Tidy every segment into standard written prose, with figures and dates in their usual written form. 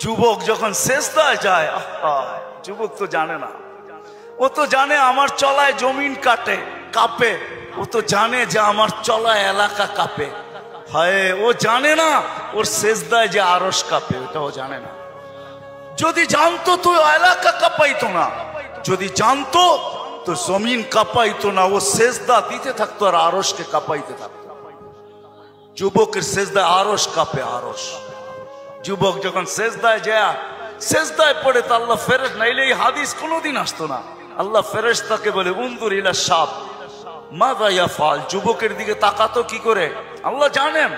যুবক যখন সেজদায় যায়, যুবক তো জানে না, ও তো জানে আমার চলায় জমিন কাঁপে, ও তো জানে যে আমার চলায় এলাকা কাঁপে। হায়, ও জানে না ওর সেজদায় যে আরশ কাঁপে, ওটা ও জানে না। যদি জানতো তো এলাকা কাঁপাইতো না, যদি জানতো তো জমিন কাঁপাইতো না, ও সেজদা দিতে থাকতো আর আরশকে কাঁপাইতে থাকতো। যুবকের সেজদায় আরশ কাঁপে, আরশ। যুবক যখন সেজদায় যায়, সেজদায় পড়ে তো আল্লাহ ফেরেশতা, নাইলে এই হাদিস কোনোদিন আসতো না। আল্লাহ ফেরেশতাকে বলে উনজুর ইলা শাব মাযা ইয়াফআল, যুবকের দিকে তাকাতো কি করে আল্লাহ জানেন।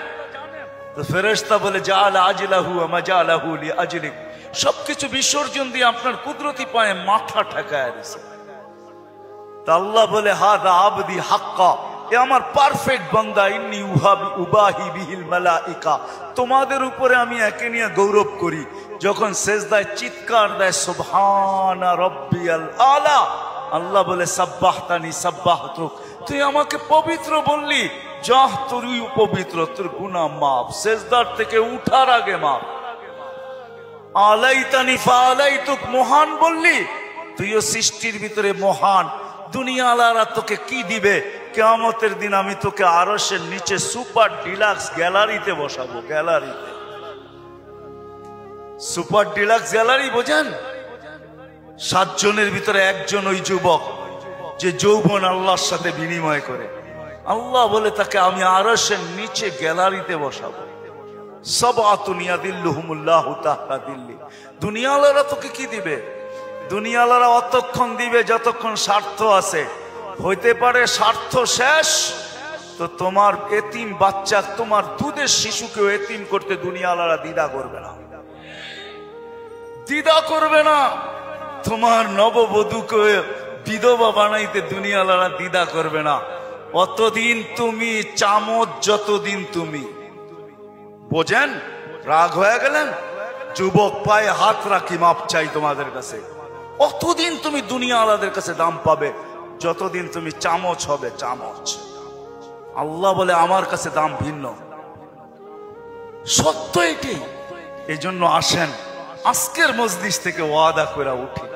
তো ফেরেশতা বলে জাআলা আজলাহু ওয়া মাজালাহু লিআজলিক, সবকিছু বিসর্জন দিয়ে আপনার কুদরতি পায়ে মাথা ঠেকায় দিয়েছে। তা আল্লাহ বলে হাদা আবদি হাক্কা, এ আমার পারফেক্ট বান্দা, ইন্নী উবাহি বিহিল মালাইকা, তোমাদের উপরে আমি একে নিয়ে গৌরব করি। যখন সেজদায় চিৎকার দেয় সুবহানা রাব্বিয়াল আলা, আল্লাহ বলে সাব্বাহতানি সাব্বাহতুক, তুই আমাকে পবিত্র বললি, যাহ তুই পবিত্র, তোর গুনাহ মাফ, সেজদার থেকে উঠার আগে মাফ। আলাইতানি ফাআলাইতুক, মহান বললি, তুইও সৃষ্টির ভিতরে মহান। দুনিয়া আলারা তোকে কি দিবে? কিয়ামতের দিন আমি তোকে আরশের নিচে সুপার ডিলাক্স গ্যালারিতে বসাবো। গ্যালারিতে, সুপার ডিলাক্স গ্যালারি বোঝেন? 7 জনের ভিতরে একজন ওই যুবক যে যৌবন আল্লাহর সাথে বিনিময় করে। আল্লাহ বলে তাকে আমি আরশের নিচে গ্যালারিতে বসাবো। সাবআতুন ইয়াদিল্লুহুমুল্লাহু তাহতা দিল্লি। দুনিয়াওয়ালারা তোকে কি দিবে? দুনিয়াওয়ালারা অতক্ষণ দিবে যতক্ষণ স্বার্থ আছে। হইতে পারে স্বার্থ শেষ তো তোমার এতিম বাচ্চা, তোমার দুধের শিশুকেও এতিম করতে দুনিয়াওয়ালারা দ্বিধা করবে না, দ্বিধা করবে না। তোমার নববধূকে বিধবা বানাইতে দুনিয়াওয়ালারা দ্বিধা করবে না। অতদিন তুমি চামচ, যতদিন তুমি বোঝেন। রাগ হয়ে গেলেন? যুবক পায়ে হাত রাখি, মাপ চাই তোমাদের কাছে। অতদিন তুমি দুনিয়াওয়ালাদের কাছে দাম পাবে যতদিন তুমি চামচ হবে, চামচ। আল্লাহ বলে আমার কাছে দাম ভিন্ন, সত্য এটাই। এই জন্য আসেন আজকের মজলিস থেকে ওয়াদা করে উঠি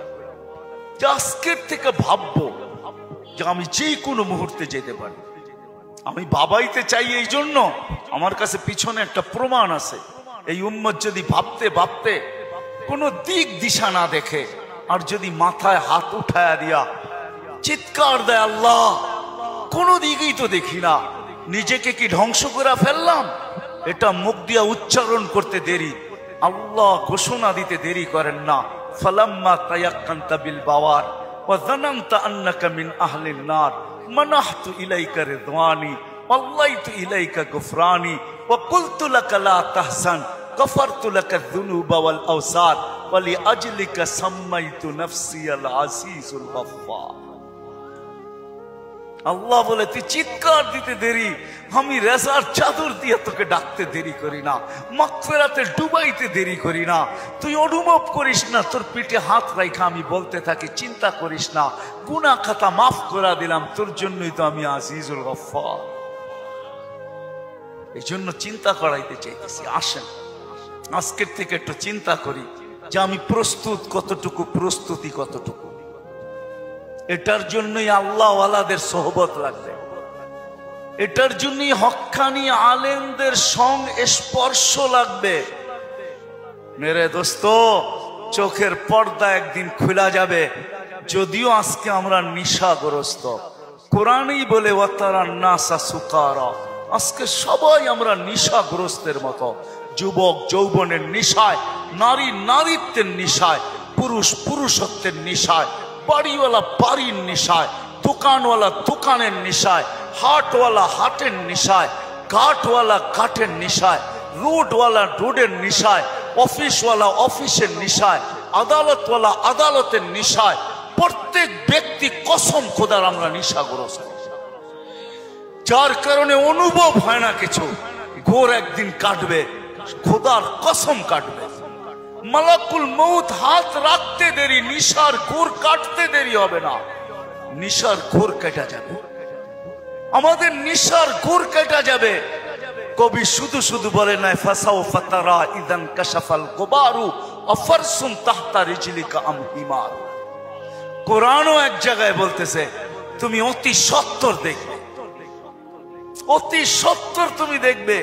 যে আজকের থেকে ভাববো যে আমি যে কোনো মুহূর্তে যেতে পারি। আমি বাবাইতে চাই, এই জন্য আমার কাছে পিছনে একটা প্রমাণ আছে। এই উম্মত যদি ভাবতে ভাবতে কোনো দিক দিশা না দেখে আর যদি মাথায় হাত উঠায়া দিয়া চিৎকার দেয় আল্লাহ কোনো দিকেই তো দেখি না, নিজেকে কি ধ্বংস করে ফেললাম, এটা মুখ দিয়া উচ্চারণ করতে দেরি, আল্লাহ ঘোষণা দিতে দেরি করেন না। ফালাম্মা তায়াক্কানতা বিল বাওয়ার ওয়া যানানতা আন্নাকা মিন আহলিন নার মানাহতু ইলাইকা রিদওয়ানি ওয়াল্লাইতু ইলাইকা গুফরানি ওয়া কুলতু লাকা লা তাহসান গফারতু লাকা যুনুবা ওয়াল আওসার ওয়া লিআজলিকা সাম্মাইতু নাফসি আল আসিসুল গফফার। আল্লাহ বলে তুই চিৎকার দিতে দেরি, আমি রেজার চাদর দিয়ে তোকে ডাকতে দেরি করি না, মাগফিরাতে ডুবাইতে দেরি করি না। তুই অনুভব করিস না, তোর পিঠে হাত রাখা আমি বলতে থাকি চিন্তা করিস না, গুনাহ খাতা মাফ করে দিলাম, তোর জন্যই তো আমি আজিজুল গফফার। এই জন্য চিন্তা করাইতে চাইতেছি। আসেন আজকের থেকে একটু চিন্তা করি যে আমি প্রস্তুত কতটুকু, প্রস্তুতি কতটুকু। এটার জন্যই আল্লাহ ওয়ালাদের সোহবত লাগবে, এটার জন্যই হক্কানি আলেমদের সঙ্গ স্পর্শ লাগবে। মেরে দোস্ত, চোখের পর্দা একদিন খোলা যাবে। যদিও আজকে আমরা নিশাগ্রস্ত, কোরআনই বলে ওয়াতারান নাসা সুকারা, আজকে সবাই আমরা নিশাগ্রস্তের মতো। যুবক যৌবনের নিশায়, নারী নারীত্বের নিশায়, পুরুষ পুরুষত্বের নিশায়, বাড়িওয়ালা বাড়ির নিশায়, দোকানওয়ালা দোকানের নিশায়, হাটওয়ালা হাটের নিশায়, ঘাটওয়ালা ঘাটের নিশায়, রোডওয়ালা রোডের নিশায়, অফিসওয়ালা অফিসের নিশায়, আদালতওয়ালা আদালতের নিশায়। প্রত্যেক ব্যক্তি কসম খোদার আমরা নিশাগ্রস্ত, যার কারণে অনুভব হয় না কিছু। ঘোর একদিন কাটবে, খোদার কসম কাটবে। মালাকুল মউত হাত রাখতে দেরি, নিশার ঘোর কাটতে দেরি হবে না। নিশার ঘোর কেটে যাবে, আমাদের নিশার ঘোর কেটে যাবে। কবি শুধু শুধু বলে নাই ফাসাউফা তারা ইদান কাশাফাল গুবারু আফারসুন তাহতা রিজলিকা আম হিমার। কোরআনও এক জায়গায় বলতেছে তুমি অতি সত্বর দেখবে, অতি সত্বর তুমি দেখবে,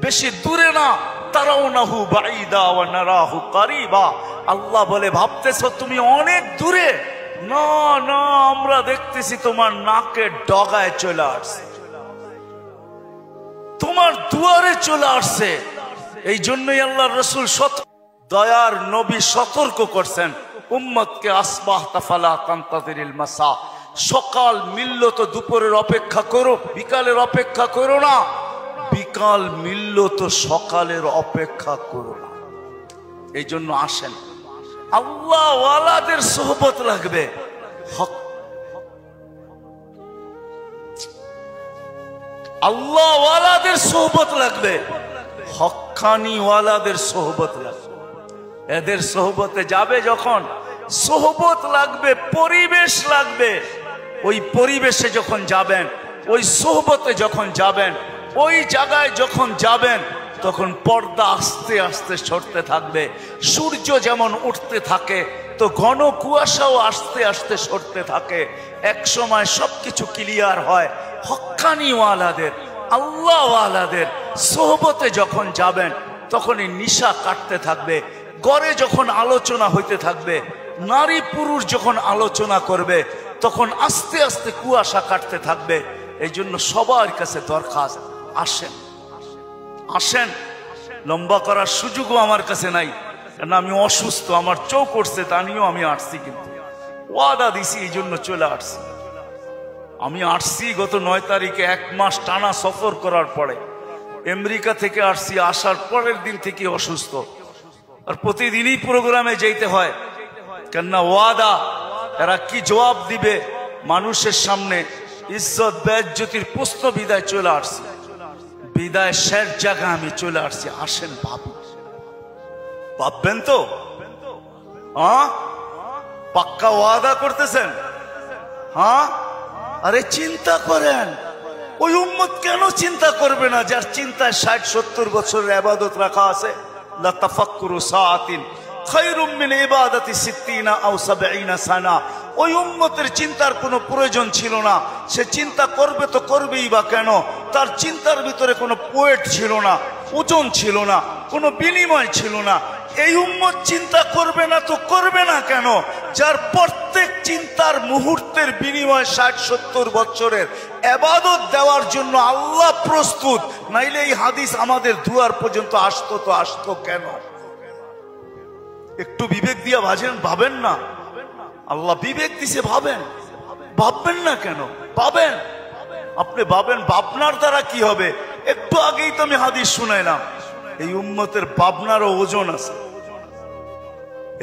বেশি দূরে না। তারাউনাহু বাঈদা ওয়া নারাহু কারীবা। আল্লাহ বলে ভাবতেছো তুমি অনেক দূরে, না না আমরা দেখতেছি তোমার নাকের ডগায় চলে আসছে, তোমার দুয়ারে চলে আসছে। এই জন্যই আল্লাহর রাসূল দয়ার নবী সতর্ক করছেন উম্মতকে, আসবাহতা ফালা তানতাযিরিল মাসা, সকাল মিলল তো দুপুরের অপেক্ষা করো, বিকালের অপেক্ষা করো না। বিকাল মিলল তো সকালের অপেক্ষা করো না। এই জন্য আসেন, আল্লাহ ওয়ালাদের সোহবত লাগবে, আল্লাহ ওয়ালাদের সোহবত লাগবে, হক্কানি ওয়ালাদের সোহবত লাগবে। এদের সোহবতে যাবে যখন, সোহবত লাগবে, পরিবেশ লাগবে। ওই পরিবেশে যখন যাবেন, ওই সোহবতে যখন যাবেন, ওই জায়গায় যখন যাবেন, তখন পর্দা আস্তে আস্তে সরতে থাকবে। সূর্য যেমন উঠতে থাকে তো ঘন কুয়াশাও আস্তে আস্তে সরতে থাকে। এক সময় সবকিছু ক্লিয়ার হয়। হক্কানি ওয়ালাদের, আল্লাহ ওয়ালাদের সোহবতে যখন যাবেন, তখনই নিশা কাটতে থাকবে। ঘরে যখন আলোচনা হইতে থাকবে, নারী পুরুষ যখন আলোচনা করবে, তখন আস্তে আস্তে কুয়াশা কাটতে থাকবে। এই জন্য সবার কাছে দরখাস্ত, আসেন আসেন। লম্বা করার সুযোগও আমার কাছে নাই, কারণ আমি অসুস্থ, আমার চোখ উঠছে, তা নিয়েও আমি আসছি, কিন্তু ওয়াদা দিছি এই জন্য চলে আসছি। আমি আসছি গত 9 তারিখে, 1 মাস টানা সফর করার পরে আমেরিকা থেকে আসছি। আসার পরের দিন থেকে অসুস্থ, আর প্রতিদিনই প্রোগ্রামে যেতে হয়, কেননা ওয়াদা। এরা কি জবাব দিবে মানুষের সামনে? ইজ্জত বেজ্জতির প্রশ্ন বিদায় চলে আসছে, বিদায় শেষ জায়গা আমি চলে আসছি। আসেন ভাবি, ভাববেন তো? পাক্কা ওয়াদা করতেছেন? হ্যাঁ, আরে চিন্তা করেন, ওই উম্মত কেন চিন্তা করবে না যার চিন্তায় 60-70 বছরের ইবাদত রাখা আছে? লা তাফাক্কুরু সাআতিন খায়রুম মিন ইবাদাতি 60 আও 70 সানা। ওই উম্মতের চিন্তার কোনো প্রয়োজন ছিল না। সে চিন্তা করবে তো করবেই বা কেন? তার চিন্তার ভিতরে কোনো ওয়েট ছিল না, ওজন ছিল না, কোনো বিনিময় ছিল না। এই উম্মত চিন্তা করবে না তো করবে না কেন? যার প্রত্যেক চিন্তার মুহূর্তের বিনিময় 60-70 বছরের ইবাদত দেওয়ার জন্য আল্লাহ প্রস্তুত। নাইলে এই হাদিস আমাদের দুয়ার পর্যন্ত আসতো তো আসতো কেন? একটু বিবেক দিয়ে ভাবেন না? আল্লাহ বিবেক দিছে, ভাবেন। ভাববেন না কেন? ভাবেন, আপনি ভাবেন। ভাবনার দ্বারা কি হবে? একটু আগেই তো আমি হাদিস শুনাইলাম, এই উম্মতের ভাবনারও ওজন আছে।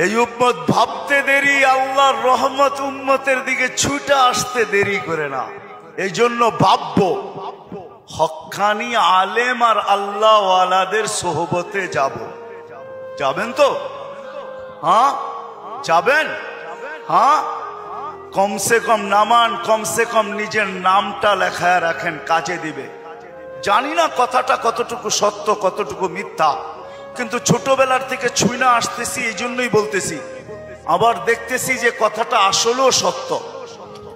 এই উম্মত ভাবতে দেরি, আল্লাহর রহমত উম্মতের দিকে ছুটে আসতে দেরি করে না। এই জন্য ভাববো, হক্কানি আলেম আর আল্লাহ ওয়ালাদের সোহবতে যাব। যাবেন তো? হ্যাঁ যাবেন? হ্যাঁ, কমসে কম নামান, কমসে কম নিজের নামটা লেখায় রাখেন, কাজে দিবে। জানি না কথাটা কতটুকু সত্য কতটুকু মিথ্যা, কিন্তু ছোটবেলার থেকে ছুঁইনা আসতেছি, এই জন্যই বলতেছি। আবার দেখতেছি যে কথাটা আসলেও সত্য।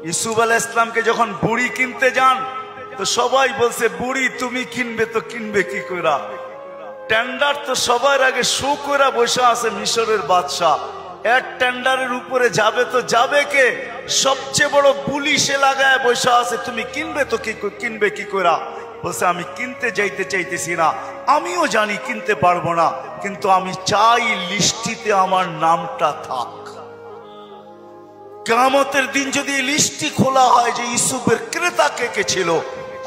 ইউসুফ আলাইহিস সালামকে যখন বুড়ি কিনতে যান, তো সবাই বলছে বুড়ি তুমি কিনবে তো কিনবে কি কইরা? টেন্ডার তো সবার আগে শো কইরা বসে আছে মিশরের বাদশাহ। এর টেন্ডারের উপরে যাবে তো যাবে কে? সবচেয়ে বড় বুলি সে লাগায় বসে আছে, তুমি কিনবে তো কিনবে কি কইরা? বলছে আমি কিনতে যাইতে চাইতেছি না, আমিও জানি কিনতে পারবো না, কিন্তু আমি চাই লিস্টিতে আমার নামটা থাক। কিয়ামতের দিন যদি লিস্টি খোলা হয় যে ইউসুফের ক্রেতা কে কে ছিল,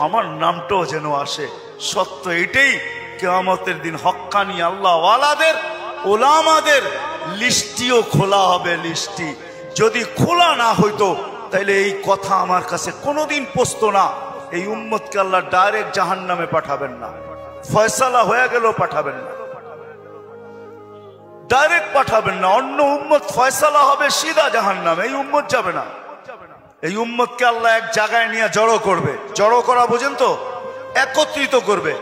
আমার নামটাও যেন আসে। সত্য এটাই, কিয়ামতের দিন হক্কানি আল্লাহ ওয়ালাদের, ওলামাদের লিস্টিও খোলা হবে। লিস্টি যদি খোলা না হইতো, তাইলে এই কথা আমার কাছে কোনোদিন পৌঁছতো না। এই উম্মতকে আল্লাহ ডাইরেক্ট জাহান্নামে পাঠাবেন না, ফয়সালা হয়ে গেল পাঠাবেন না, ডাইরেক্ট পাঠাবেন না। অন্য উম্মত ফয়সালা হবে সিধা জাহান্নামে, এই উম্মত যাবে না। এই উম্মতকে আল্লাহ এক জায়গায় নিয়ে জড়ো করবে। জড়ো করা বোঝেন তো? একত্রিত করবে।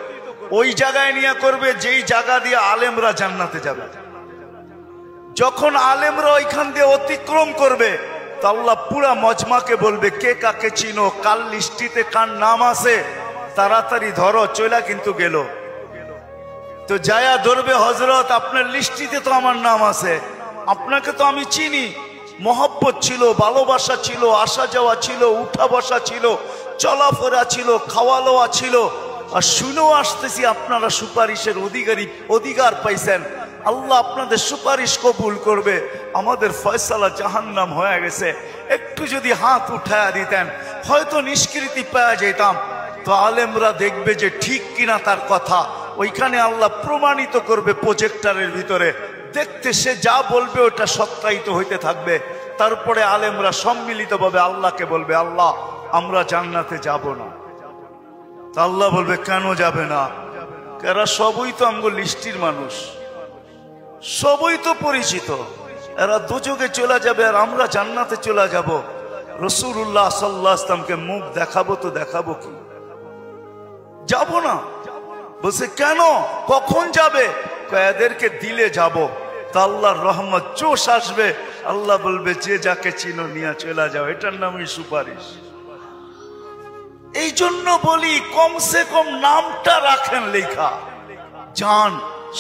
ওই জায়গায় নিয়ে করবে যেই জায়গা দিয়ে আলেমরা জান্নাতে যাবে। যখন আলেমরা ওইখান দিয়ে অতিক্রম করবে তো আল্লাহ পুরা মজমাকে বলবে কে কাকে চিনো, কাল লিস্টিতে কার নাম আছে তাড়াতাড়ি ধরো, চলা কিন্তু গেল। তো যায়া ধরবে, হযরত আপনার লিস্টিতে তো আমার নাম আছে, আপনাকে তো আমি চিনি, মহব্বত ছিল, ভালোবাসা ছিল, আসা যাওয়া ছিল, উঠা বসা ছিল, চলাফেরা ছিল, খাওয়া লওয়া ছিল, আর শুনেও আসতেছি আপনারা সুপারিশের অধিকার পাইছেন। আল্লাহ আপনাদের সুপারিশ কবুল করবে, আমাদের ফয়সালা জাহান্নাম হয়ে গেছে, একটু যদি হাত উঠায়া দিতেন হয়তো নিষ্কৃতি পাওয়া যেতাম। তো আলেমরা দেখবে যে ঠিক কিনা তার কথা, ওইখানে আল্লাহ প্রমাণিত করবে প্রজেক্টরের ভিতরে, দেখতে সে যা বলবে ওটা সত্যায়িত হইতে থাকবে। তারপরে আলেমরা সম্মিলিতভাবে আল্লাহকে বলবে আল্লাহ আমরা জান্নাতে যাব না। তা আল্লাহ বলবে কেন যাবে না? এরা সবই তো আমগো লিস্টির মানুষ, সবই তো পরিচিত, এরা দুযোগে চলে যাবে আর আমরা জান্নাতে চলে যাব। রাসূলুল্লাহ সাল্লাল্লাহু আলাইহি ওয়াসাল্লামকে মুখ দেখাবো তো দেখাবো কি? যাব না। বলছে কেন, কখন যাবে? এদেরকে দিলে যাব। তা আল্লাহর রহমত জোশ আসবে, আল্লাহ বলবে যে যাকে চিনো নিয়ে চলে যাও, এটার নামই সুপারিশ। এই জন্য বলি কমসে কম নামটা রাখেন লেখা, জান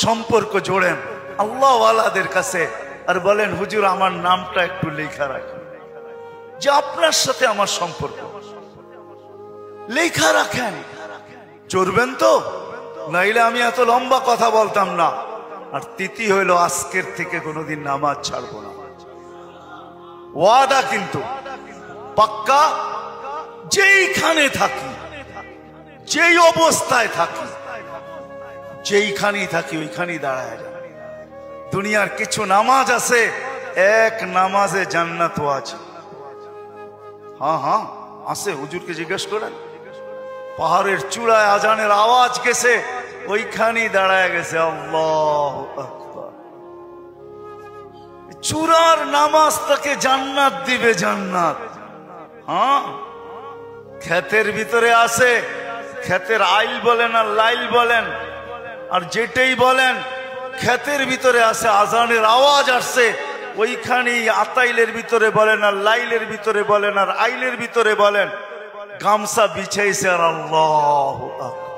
সম্পর্ক জোড়েন আল্লাহ ওয়ালাদের কাছে, আর বলেন হুজুর আমার নামটা একটু লেখা রাখেন, যে আপনার সাথে আমার সম্পর্ক লেখা রাখেন। চড়বেন তো, নাইলে আমি এত লম্বা কথা বলতাম না। আর তিথি হইল আজকের থেকে কোনোদিন নামাজ ছাড়বো না, ওয়াদা কিন্তু পাক্কা। যেইখানে থাকি, যেই অবস্থায় থাকি, যেইখানেই থাকি ওইখানেই দাঁড়ায় যাবে। দুনিয়ার কিছু নামাজ আছে, এক নামাজে জান্নাত আছে। হ্যাঁ আছে, হুজুরকে জিজ্ঞেস করেন। পাহাড়ের চূড়ায় আজানের আওয়াজ গেছে, ওইখানেই দাঁড়ায় গেছে আল্লাহু আকবার। চূড়ার নামাজ তাকে জান্নাত দিবে, জান্নাত। হ্যাঁ, ক্ষেতের ভিতরে আছে, ক্ষেতের আইল বলেন আর লাইল বলেন আর যেটাই বলেন, ক্ষেতের ভিতরে আছে, আজানের আওয়াজ আসছে, ওইখানেই আতাইলের ভিতরে বলেন আর লাইলের ভিতরে বলেন আর আইলের ভিতরে বলেন, গামছা বিছাইছে আর আল্লাহু আকবার।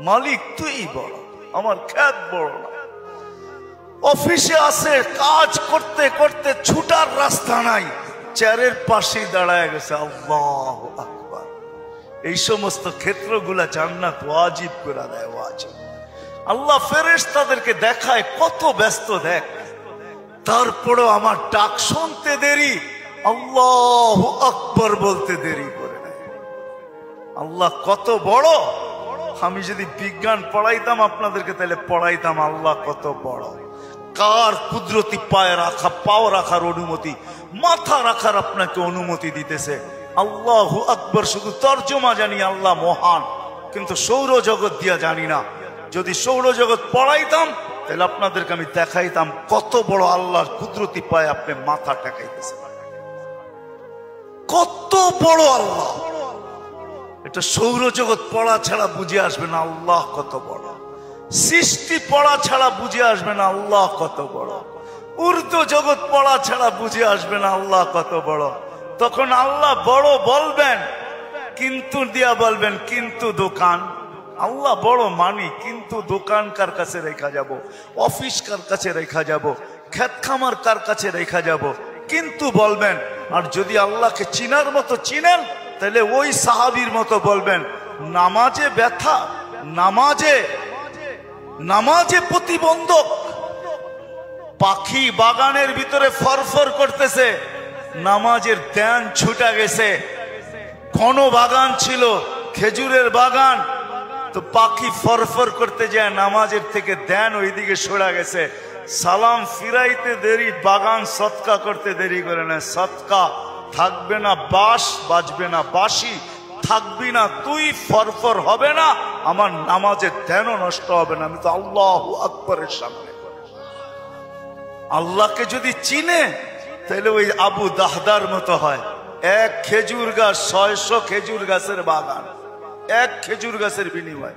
মালিক তুই বড়, আমার ক্ষেত বড় না। অফিসে আছে, কাজ করতে করতে ছুটার রাস্তা নাই, চেয়ারের পাশে দাঁড়ায় গেছে আল্লাহু আকবার। এই সমস্ত ক্ষেত্রগুলা জান্নাত ওয়াজিব করে দেয়, ওয়াজিব। আল্লাহ ফেরেশতাদেরকে দেখায় কত ব্যস্ত, দেখ, তারপরেও আমার ডাক শুনতে দেরি, আল্লাহু আকবার বলতে দেরি করে নেয়। আল্লাহ কত বড়। আমি যদি বিজ্ঞান পড়াইতাম আপনাদেরকে, তাহলে পড়াইতাম আল্লাহ কত বড়। কার কুদরতি পায়ে রাখা, পাও রাখার অনুমতি, মাথা রাখার আপনাকে অনুমতি দিতেছে। আল্লাহু আকবার শুধু তর্জমা জানি আল্লাহ মহান, কিন্তু সৌরজগৎ দিয়া জানি না। যদি সৌরজগৎ পড়াইতাম তাহলে আপনাদেরকে আমি দেখাইতাম কত বড় আল্লাহর কুদরতি পায়ে আপনি মাথা টেকাইতেছেন, কত বড় আল্লাহ। এটা সৌরজগৎ পড়া ছাড়া বুঝে আসবে না আল্লাহ কত বড়। সৃষ্টি পড়া ছাড়া বুঝে আসবে না আল্লাহ কত বড়। উর্দু জগৎ পড়া ছাড়া বুঝে আসবে না আল্লাহ কত বড়। তখন আল্লাহ বড় বলবেন, কিন্তু দিয়া বলবেন কিন্তু দোকান। আল্লাহ বড় মানি, কিন্তু দোকান কার কাছে রেখা যাব, অফিস কার কাছে রেখা যাব, ক্ষেত খামার কার কাছে রেখা যাব, কিন্তু বলবেন। আর যদি আল্লাহকে চিনার মতো চিনেন, তাহলে ওই সাহাবীর মতো বলবেন, নামাজে ব্যথা, নামাজে প্রতিবন্ধক। পাখি বাগানের ভিতরে ফরফর করতেছে, নামাজের ধ্যান ছুটা গেছে। ঘন বাগান ছিল, খেজুরের বাগান, তো পাখি ফরফর করতে যায়, নামাজের থেকে ধ্যান ওইদিকে সরা গেছে। সালাম ফিরাইতে দেরি, বাগান সৎকা করতে দেরি করে না। সৎকা থাকবে না, বাঁশ বাজবে না, বাঁশি থাকবি না, তুই ফরফর হবে না, আমার নামাজের ধ্যানও নষ্ট হবে না। আমি তো আল্লাহু আকবারের সামনে। আল্লাহকে যদি চিনে তাহলে ওই আবু দাহদার মতো হয়। এক খেজুর গাছ 600 খেজুর গাছের বাগান, এক খেজুর গাছের বিনিময়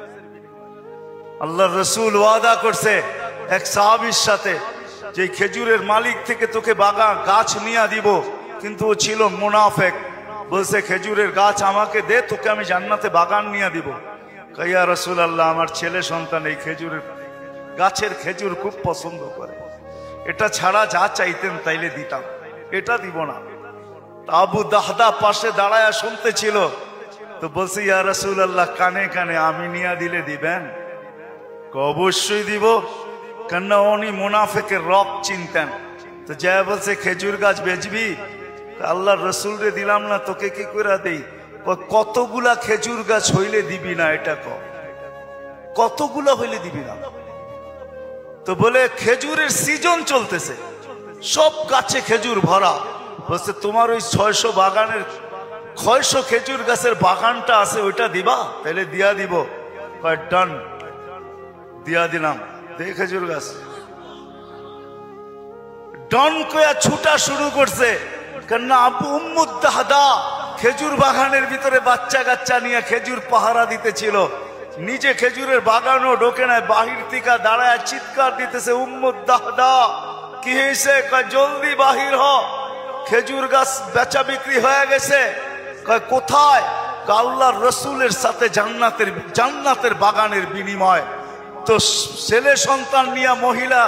আল্লাহর রাসূল ওয়াদা করছে এক সাহাবীর সাথে যে খেজুরের মালিক থেকে তোকে বাগান গাছ নিয়ে দিব, কিন্তু ও ছিল মুনাফিক। বলছে খেজুরের গাছ আমাকে দে, তোকে আমি জান্নাতে বাগান নিয়ে দিব। ইয়া রাসূলুল্লাহ, আমার ছেলে সন্তান এই খেজুরের গাছের খেজুর খুব পছন্দ করে, এটা ছাড়া যা চাইতেন তাইলে দিতাম, এটা দিব না। আবু দাহদা পাশে দাঁড়ায়া শুনতেছিল, তো বলছে ইয়া রাসূলুল্লাহ, কানে কানে আমি নিয়ে দিলে দিবেন? অবশ্যই দিব, কেননা উনি মুনাফিকের রব চিনতেন। তো যা বলছে খেজুর গাছ বেচবি? আল্লাহর রাসূল রে দিলাম না, তোকে কি করে দেই? কতগুলা খেজুর গাছ হইলে দিবি না, এটা কতগুলা হইলে দিবি না? তো বলে খেজুরের সিজন চলতেছে, সব গাছে খেজুর ভরা। বলছে তোমার ওই 600 বাগানের 600 খেজুর গাছের বাগানটা আছে, ওইটা দিবা? তাহলে দিয়া দিব। ডান, দিয়া দিলাম। দেখ খেজুর গাছ ডন কয়া ছুটা শুরু করছে, কেননা আবু উম্মু দাহদা খেজুর বাগানের ভিতরে বাচ্চা কাচ্চা নিয়ে খেজুর পাহারা দিতেছিল, নিজে খেজুরের বাগানও ঢোকে নাই, বাহির থেকে দাঁড়ায় চিৎকার দিতেছে, উম্মু দাহদা কি হয়েছে? কয় জলদি বাহির হ, খেজুর গাছ বেচা বিক্রি হয়ে গেছে। কয় কোথায়? আল্লাহর রাসূলের সাথে জান্নাতের বাগানের বিনিময়। তো ছেলে সন্তান নিয়ে মহিলা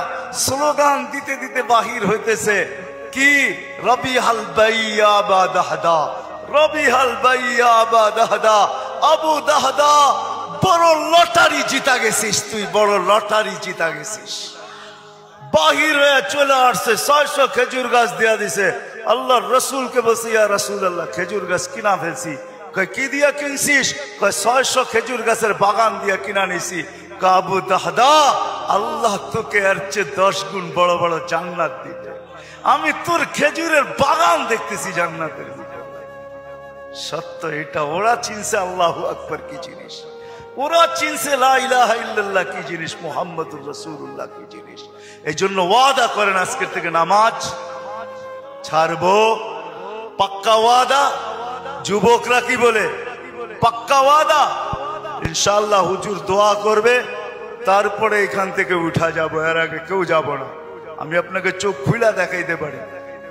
স্লোগান দিতে দিতে বাহির হইতেছে, কি? রবিহাল বাইয়া বা দাহদা, রবিহাল বাইয়া বা দাহদা। আবু দাহদা, বড় লটারি জিতা গেছিস তুই, বড় লটারি জিতা গেছিস। বাহির হয়ে চলে আসছে, 600 খেজুর গাছ দেয়া দিছে। আল্লাহর রাসূলকে বলছে ইয়া রাসূলুল্লাহ, খেজুর গাছ কিনা ফেলছি। কয় কি দিয়া কিনছিস? কয় 600 খেজুর গাছের বাগান দিয়া কিনা নিছি। আবু দাহদা, আল্লাহ তোকে এর চেয়ে 10 গুণ বড় বড় জান্নাত দিবে। আমি তোর খেজুরের বাগান দেখতেছি জান্নাতের ভিতরে। সত্য এটা, ওরা চিনছে আল্লাহু আকবার কি জিনিস, ওরা চিনছে লা ইলাহা ইল্লাল্লাহ কি জিনিস, মুহাম্মাদুর রাসূলুল্লাহ কি জিনিস। এই জন্য ওয়াদা করেন আজকের থেকে নামাজ ছাড়বো, পাক্কা ওয়াদা। যুবকরা কি বলে? পাক্কা ওয়াদা। ইনশাআল্লাহ হুজুর দোয়া করবে, তারপরে এখান থেকে উঠা যাব, এর আগে কেউ যাব না। আমি আপনাকে চোখ খুলা দেখাইতে পারি,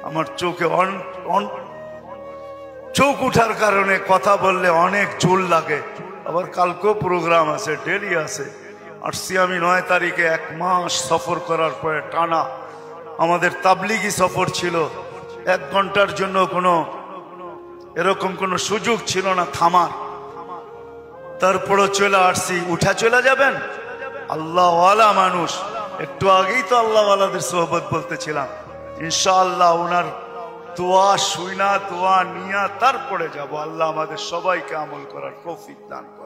আমার চোখে চোখ উঠার কারণে কথা বললে অনেক জোর লাগে। আবার কালকেও প্রোগ্রাম আছে, ডেলি আছে। আসছি আমি 9 তারিখে, 1 মাস সফর করার পরে টানা আমাদের তাবলিগি সফর ছিল। 1 ঘন্টার জন্য এরকম কোনো সুযোগ ছিল না থামার। তারপরও চলে আসছি। উঠা চলে যাবেন? আল্লাহওয়ালা মানুষ, একটু আগেই তো আল্লাহওয়ালাদের সোহবত বলতেছিলাম। ইনশাআল্লাহ ওনার দোয়া শুইনা, দোয়া নিয়া তারপরে যাব। আল্লাহ আমাদের সবাইকে আমল করার তৌফিক দান করে।